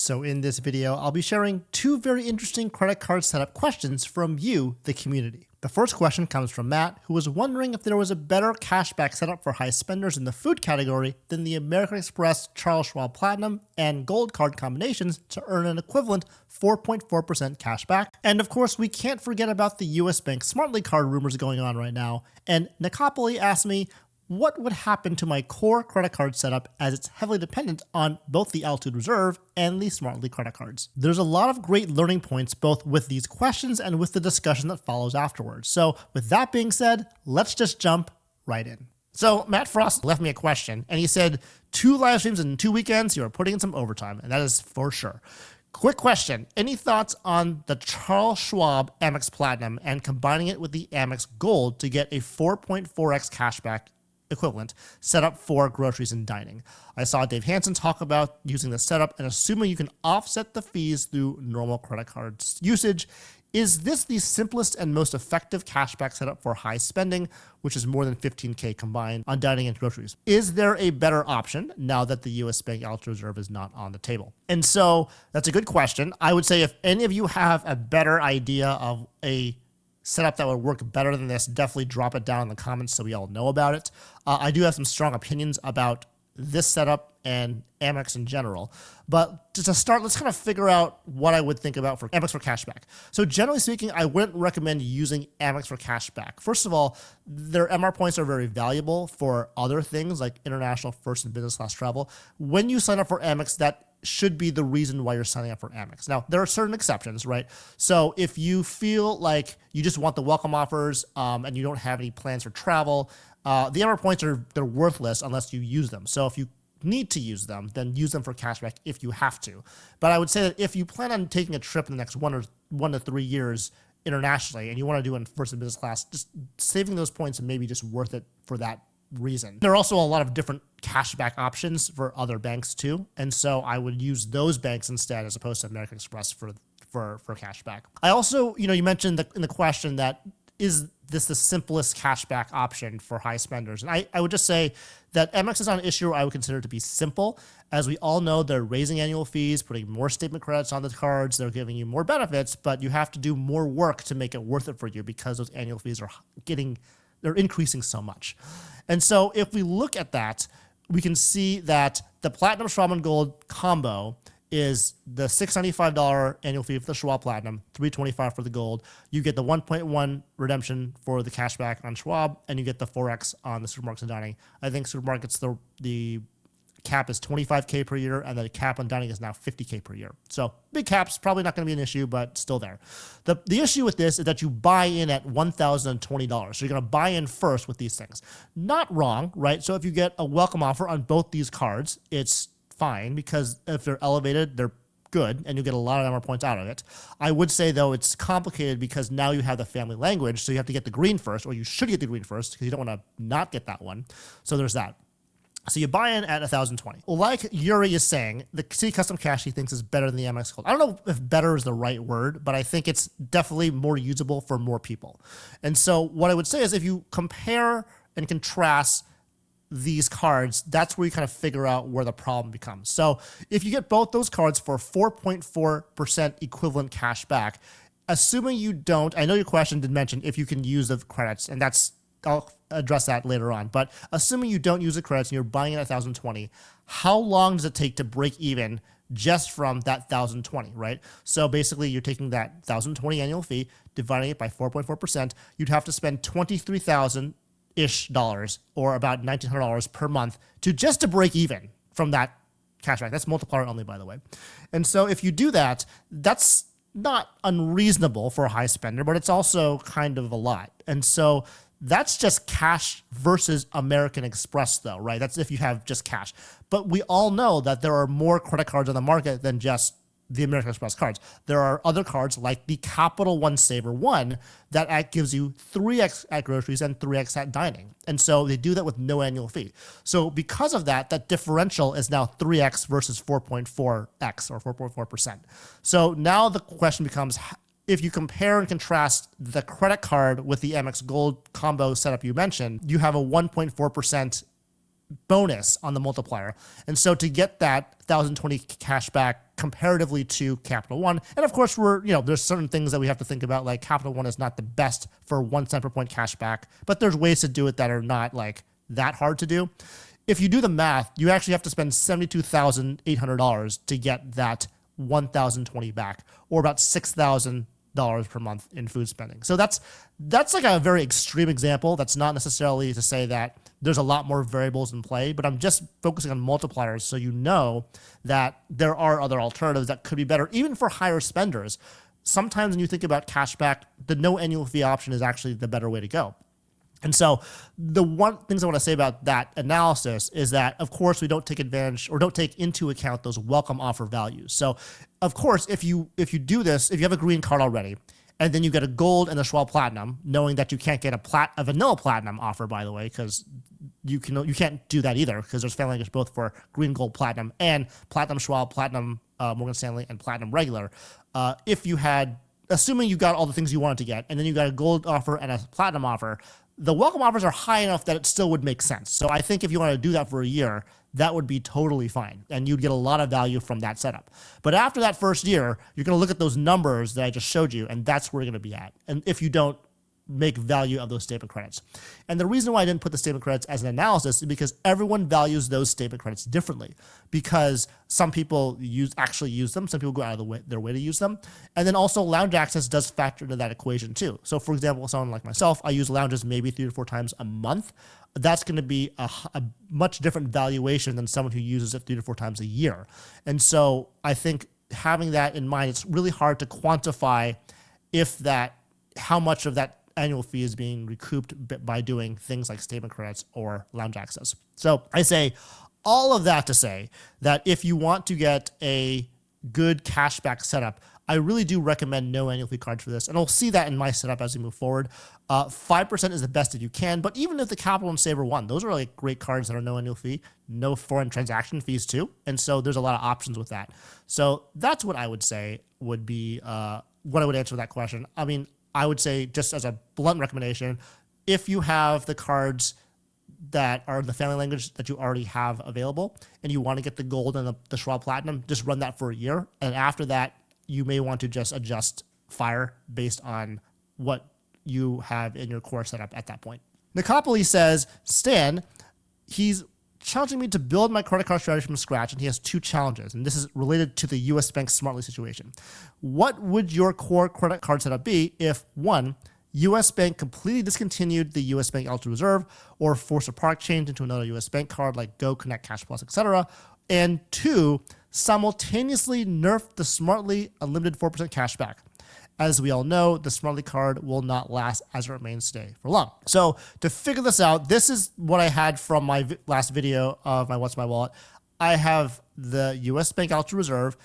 So in this video, I'll be sharing two very interesting credit card setup questions from you, the community. The first question comes from Matt, who was wondering if there was a better cashback setup for high spenders in the food category than the American Express, Charles Schwab Platinum, and Gold card combinations to earn an equivalent 4.4% cashback. And of course, we can't forget about the US Bank Smartly card rumors going on right now. And Nicopoli asked me, what would happen to my core credit card setup as it's heavily dependent on both the Altitude Reserve and the Smartly credit cards? There's a lot of great learning points both with these questions and with the discussion that follows afterwards. So with that being said, let's just jump right in. So Matt Frost left me a question and he said, 2 live streams in 2 weekends, you are putting in some overtime, and that is for sure. Quick question. Any thoughts on the Charles Schwab Amex Platinum and combining it with the Amex Gold to get a 4.4x cashback equivalent set up for groceries and dining? I saw Dave Hansen talk about using the setup and assuming you can offset the fees through normal credit cards usage. Is this the simplest and most effective cashback setup for high spending, which is more than $15K combined on dining and groceries? Is there a better option now that the US Bank Altitude Reserve is not on the table? And so that's a good question. I would say if any of you have a better idea of a setup that would work better than this, definitely drop it down in the comments so we all know about it. I do have some strong opinions about this setup and Amex in general. But to start, let's kind of figure out what I would think about for Amex for cashback. So generally speaking, I wouldn't recommend using Amex for cashback. First of all, their MR points are very valuable for other things like international first and business class travel. When you sign up for Amex, that should be the reason why you're signing up for Amex. Now, there are certain exceptions, right? So if you feel like you just want the welcome offers and you don't have any plans for travel, the MR points they're worthless unless you use them. So if you need to use them, then use them for cashback if you have to. But I would say that if you plan on taking a trip in the next 1 to 3 years internationally and you want to do it in first and business class, just saving those points is maybe just worth it for that reason. There are also a lot of different cashback options for other banks too. And so I would use those banks instead as opposed to American Express for cashback. I also, you mentioned in the question that is this the simplest cashback option for high spenders? And I would just say that Amex is not an issue I would consider to be simple. As we all know, they're raising annual fees, putting more statement credits on the cards, they're giving you more benefits, but you have to do more work to make it worth it for you because those annual fees they're increasing so much. And so if we look at that, we can see that the Platinum Schwab and Gold combo is the $695 annual fee for the Schwab Platinum, $325 for the Gold. You get the 1.1 redemption for the cashback on Schwab, and you get the 4X on the supermarkets and dining. I think supermarkets, the cap is $25K per year, and the cap on dining is now $50K per year. So big caps, probably not going to be an issue, but still there. The issue with this is that you buy in at $1,020. So you're going to buy in first with these things. Not wrong, right? So if you get a welcome offer on both these cards, it's fine because if they're elevated, they're good, and you get a lot of MR points out of it. I would say, though, it's complicated because now you have the family language, so you have to get the green first, or you should get the green first because you don't want to not get that one. So there's that. So you buy in at $1,020. Like Yuri is saying, the City Custom Cash he thinks is better than the Amex Gold. I don't know if better is the right word, but I think it's definitely more usable for more people. And so what I would say is if you compare and contrast these cards, that's where you kind of figure out where the problem becomes. So if you get both those cards for 4.4% equivalent cash back, assuming you don't, I know your question did mention if you can use the credits, and I'll address that later on. But assuming you don't use the credits and you're buying it at $1,020, how long does it take to break even just from that $1,020, right? So basically you're taking that $1,020 annual fee, dividing it by 4.4%, you'd have to spend $23,000-ish or about $1,900 per month to break even from that cashback. That's multiplier only, by the way. And so if you do that, that's not unreasonable for a high spender, but it's also kind of a lot. And so that's just cash versus American Express, though, right? That's if you have just cash. But we all know that there are more credit cards on the market than just the American Express cards. There are other cards like the Capital One Saver One that gives you 3X at groceries and 3X at dining. And so they do that with no annual fee. So because of that, that differential is now 3X versus 4.4X or 4.4%. So now the question becomes, if you compare and contrast the credit card with the Amex Gold combo setup you mentioned, you have a 1.4% bonus on the multiplier. And so to get that 1,020 cash back comparatively to Capital One, and of course there's certain things that we have to think about, like Capital One is not the best for 1 cent per point cash back, but there's ways to do it that are not like that hard to do. If you do the math, you actually have to spend $72,800 to get that 1,020 back, or about $6,000 per month in food spending. So that's like a very extreme example. That's not necessarily to say that there's a lot more variables in play, but I'm just focusing on multipliers so you know that there are other alternatives that could be better, even for higher spenders. Sometimes when you think about cashback, the no annual fee option is actually the better way to go. And so the one things I want to say about that analysis is that, of course, we don't take advantage or don't take into account those welcome offer values. So, of course, if you do this, if you have a green card already, and then you get a gold and a Schwab Platinum, knowing that you can't get a vanilla Platinum offer, by the way, because you can't do that either, because there's family language both for green, gold, Platinum, and Platinum Schwab, Platinum Morgan Stanley, and Platinum regular. If you had, assuming you got all the things you wanted to get, and then you got a gold offer and a Platinum offer, the welcome offers are high enough that it still would make sense. So I think if you want to do that for a year, that would be totally fine, and you'd get a lot of value from that setup. But after that first year, you're going to look at those numbers that I just showed you, and that's where you're going to be at. And if you don't make value of those statement credits. And the reason why I didn't put the statement credits as an analysis is because everyone values those statement credits differently, because some people actually use them. Some people go out of their way to use them. And then also lounge access does factor into that equation too. So for example, someone like myself, I use lounges maybe 3 to 4 times a month. That's going to be a much different valuation than someone who uses it 3 to 4 times a year. And so I think having that in mind, it's really hard to quantify how much of that annual fee is being recouped by doing things like statement credits or lounge access. So I say all of that to say that if you want to get a good cashback setup, I really do recommend no annual fee cards for this. And we'll see that in my setup as we move forward. 5% is the best that you can, but even if the Capital One Saver One, those are like great cards that are no annual fee, no foreign transaction fees too. And so there's a lot of options with that. So that's what I would say would be what I would answer that question. I mean, I would say, just as a blunt recommendation, if you have the cards that are the family language that you already have available and you want to get the gold and the Schwab Platinum, just run that for a year. And after that, you may want to just adjust fire based on what you have in your core setup at that point. Nicopoli says, Stan, he's challenging me to build my credit card strategy from scratch, and he has 2 challenges, and this is related to the U.S. Bank Smartly situation. What would your core credit card setup be if, 1, U.S. Bank completely discontinued the U.S. Bank Ultra Reserve or forced a product change into another U.S. Bank card like Go, Connect, Cash Plus, etc., and 2, simultaneously nerfed the Smartly Unlimited 4% cashback? As we all know, the Smartly card will not last as a mainstay for long. So to figure this out, this is what I had from my last video of my What's My Wallet. I have the US Bank Ultra Reserve,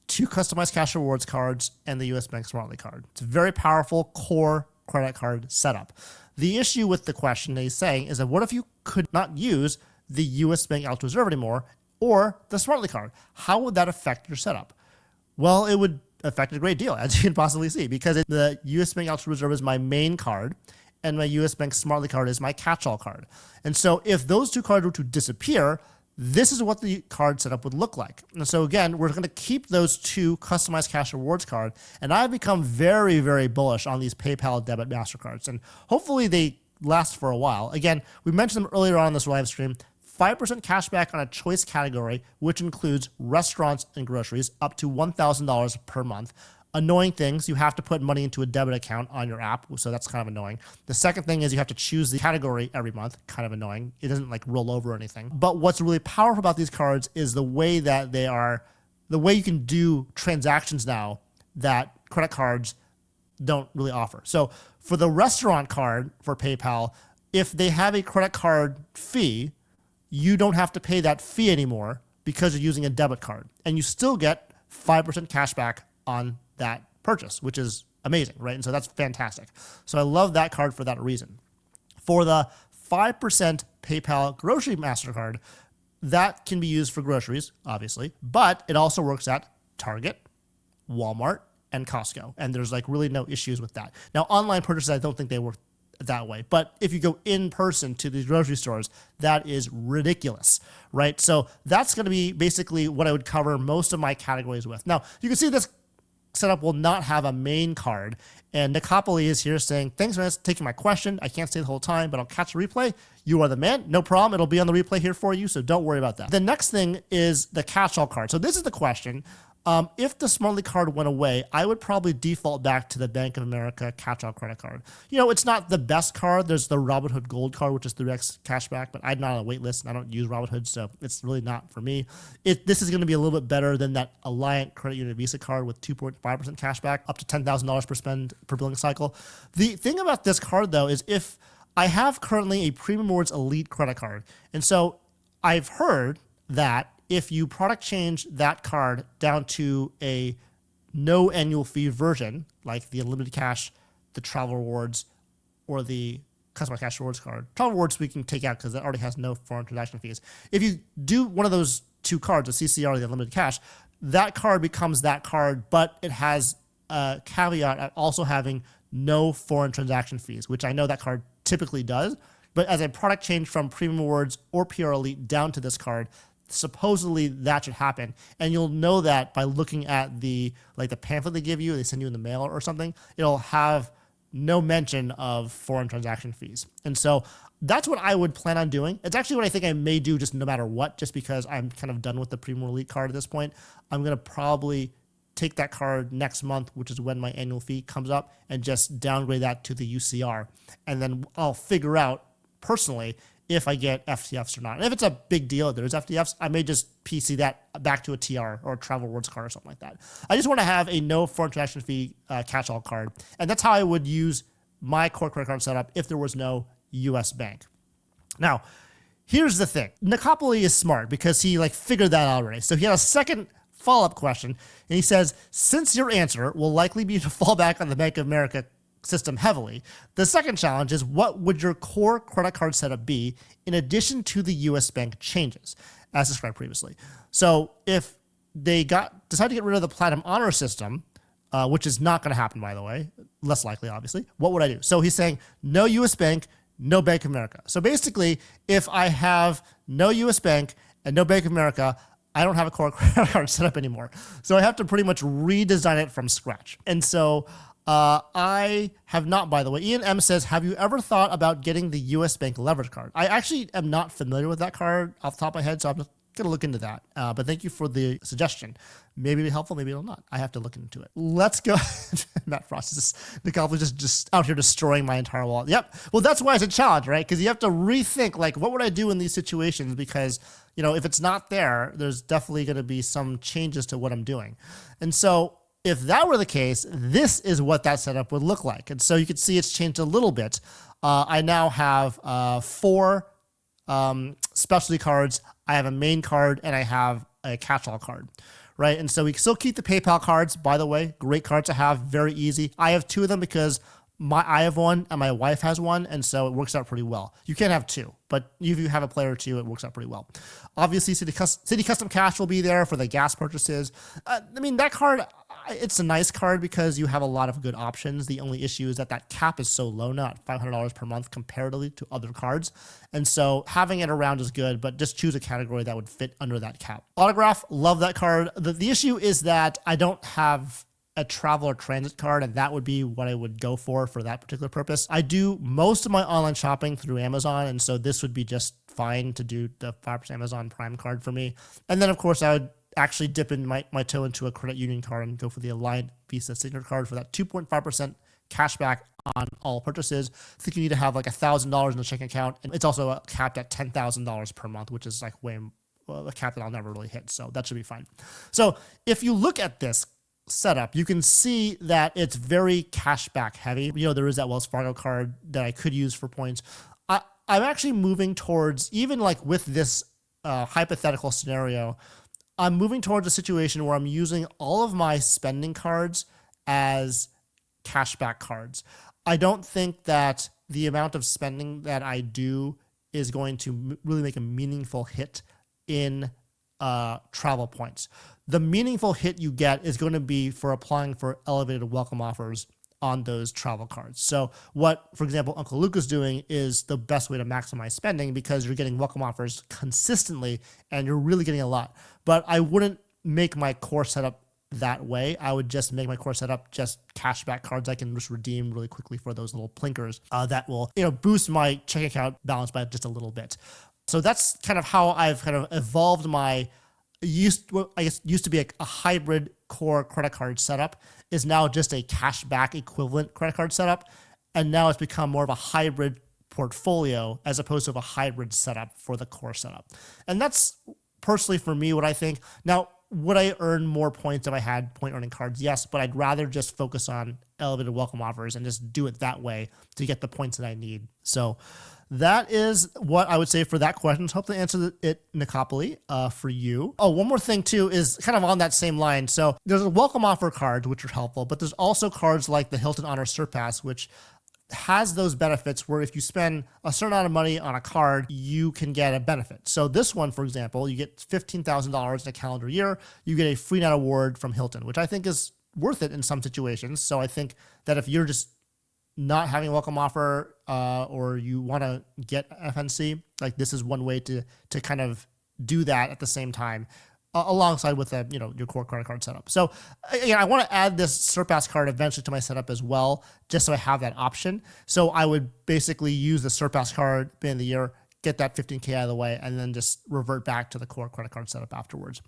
2 customized cash rewards cards, and the US Bank Smartly card. It's a very powerful core credit card setup. The issue with the question that he's saying is that what if you could not use the US Bank Ultra Reserve anymore or the Smartly card? How would that affect your setup? Well, it would affect a great deal, as you can possibly see, because the US Bank Ultra Reserve is my main card and my US Bank Smartly card is my catch-all card. And so if those 2 cards were to disappear, this is what the card setup would look like. And so again, we're going to keep those 2 customized cash rewards cards, and I've become very, very bullish on these PayPal debit MasterCards, and hopefully they last for a while. Again, we mentioned them earlier on in this live stream. 5% cash back on a choice category, which includes restaurants and groceries, up to $1,000 per month. Annoying things, you have to put money into a debit account on your app, so that's kind of annoying. The second thing is you have to choose the category every month, kind of annoying. It doesn't like roll over or anything. But what's really powerful about these cards is the way that the way you can do transactions now that credit cards don't really offer. So for the restaurant card for PayPal, if they have a credit card fee, you don't have to pay that fee anymore because you're using a debit card. And you still get 5% cash back on that purchase, which is amazing, right? And so that's fantastic. So I love that card for that reason. For the 5% PayPal grocery MasterCard, that can be used for groceries, obviously, but it also works at Target, Walmart, and Costco. And there's like really no issues with that. Now, online purchases, I don't think they work that way. But if you go in person to these grocery stores, that is ridiculous, right? So that's going to be basically what I would cover most of my categories with. Now, you can see this setup will not have a main card. And Nicopoli is here saying, thanks for taking my question. I can't stay the whole time, but I'll catch a replay. You are the man. No problem. It'll be on the replay here for you, so don't worry about that. The next thing is the catch-all card. So this is the question. If the Smartly card went away, I would probably default back to the Bank of America catch-all credit card. You know, it's not the best card. There's the Robinhood Gold card, which is 3x cashback, but I'm not on a wait list, and I don't use Robinhood, so it's really not for me. This is going to be a little bit better than that Alliant Credit Union Visa card with 2.5% cashback, up to $10,000 per spend per billing cycle. The thing about this card, though, is if I have currently a Premium Rewards Elite credit card, and so I've heard that if you product change that card down to a no annual fee version, like the Unlimited Cash, the Travel Rewards, or the Customer Cash Rewards card. Travel Rewards we can take out because it already has no foreign transaction fees. If you do one of those two cards, the CCR or the Unlimited Cash, that card becomes that card, but it has a caveat at also having no foreign transaction fees, which I know that card typically does. But as a product change from Premium Rewards or PR Elite down to this card, supposedly that should happen, and you'll know that by looking at the pamphlet they give you, they send you in the mail or something. It'll have no mention of foreign transaction fees, and so that's what I would plan on doing. It's actually what I think I may do just no matter what, just because I'm kind of done with the Premium Elite card at this point. I'm gonna probably take that card next month, which is when my annual fee comes up, and just downgrade that to the UCR, and then I'll figure out personally if I get FTFs or not. And if it's a big deal, there's FTFs, I may just PC that back to a TR or a Travel Rewards card or something like that. I just want to have a no foreign transaction fee catch-all card. And that's how I would use my core credit card setup if there was no US bank. Now, here's the thing. Nicopoli is smart because he figured that out already. So he had a second follow-up question, and he says, since your answer will likely be to fall back on the Bank of America system heavily, the second challenge is, what would your core credit card setup be in addition to the US bank changes as described previously? So if they decide to get rid of the Platinum Honor system, which is not going to happen, by the way, less likely obviously, what would I do? So he's saying no US bank, no Bank of America. So basically, if I have no US bank and no Bank of America, I don't have a core credit card set up anymore. So I have to pretty much redesign it from scratch. And so I have not, by the way. Ian M says, have you ever thought about getting the US Bank leverage card? I actually am not familiar with that card off the top of my head, so I'm just going to look into that. But thank you for the suggestion. Maybe it'll be helpful, maybe it'll not. I have to look into it. Let's go. Matt Frost is Nicopoli just out here destroying my entire wallet. Yep. Well, that's why it's a challenge, right? Because you have to rethink, what would I do in these situations? Because, if it's not there, there's definitely going to be some changes to what I'm doing. And so if that were the case, this is what that setup would look like. And so you can see it's changed a little bit. I now have 4 specialty cards. I have a main card, and I have a catch-all card, right? And so we still keep the PayPal cards, by the way. Great cards to have, very easy. I have 2 of them because I have one and my wife has one, and so it works out pretty well. You can't have 2, but if you have a player or 2, it works out pretty well. Obviously, City Custom Cash will be there for the gas purchases. That card, it's a nice card because you have a lot of good options. The only issue is that cap is so low now at $500 per month comparatively to other cards. And so having it around is good, but just choose a category that would fit under that cap. Autograph, love that card. The issue is that I don't have a travel or transit card, and that would be what I would go for that particular purpose. I do most of my online shopping through Amazon, and so this would be just fine to do the 5% Amazon Prime card for me. And then, of course, I would actually dip in my toe into a credit union card and go for the Alliant Visa Signature card for that 2.5% cashback on all purchases. I think you need to have $1,000 in the checking account, and it's also capped at $10,000 per month, which is a cap that I'll never really hit, so that should be fine. So if you look at this setup, you can see that it's very cashback heavy. There is that Wells Fargo card that I could use for points. I'm actually moving towards, even with this hypothetical scenario, I'm moving towards a situation where I'm using all of my spending cards as cashback cards. I don't think that the amount of spending that I do is going to really make a meaningful hit in travel points. The meaningful hit you get is going to be for applying for elevated welcome offers on those travel cards. So what, for example, Uncle Luke is doing is the best way to maximize spending because you're getting welcome offers consistently and you're really getting a lot. But I wouldn't make my core setup that way. I would just make my core setup just cashback cards I can just redeem really quickly for those little plinkers that will, boost my checking account balance by just a little bit. So that's kind of how I've kind of evolved my used to be a hybrid core credit card setup is now just a cashback equivalent credit card setup. And now it's become more of a hybrid portfolio as opposed to a hybrid setup for the core setup. And that's personally for me what I think. Now, would I earn more points if I had point earning cards? Yes, but I'd rather just focus on elevated welcome offers and just do it that way to get the points that I need. So that is what I would say for that question. So hopefully answer it, Nicopoli, for you. Oh, one more thing too is kind of on that same line. So there's a welcome offer card, which are helpful, but there's also cards like the Hilton Honor Surpass, which has those benefits where if you spend a certain amount of money on a card, you can get a benefit. So this one, for example, you get $15,000 in a calendar year, you get a free night award from Hilton, which I think is worth it in some situations. So I think that if you're just not having a welcome offer or you want to get FNC, like this is one way to kind of do that at the same time alongside with your core credit card setup. So again, I want to add this Surpass card eventually to my setup as well, just so I have that option. So I would basically use the Surpass card at the end of the year, get that $15K out of the way, and then just revert back to the core credit card setup afterwards.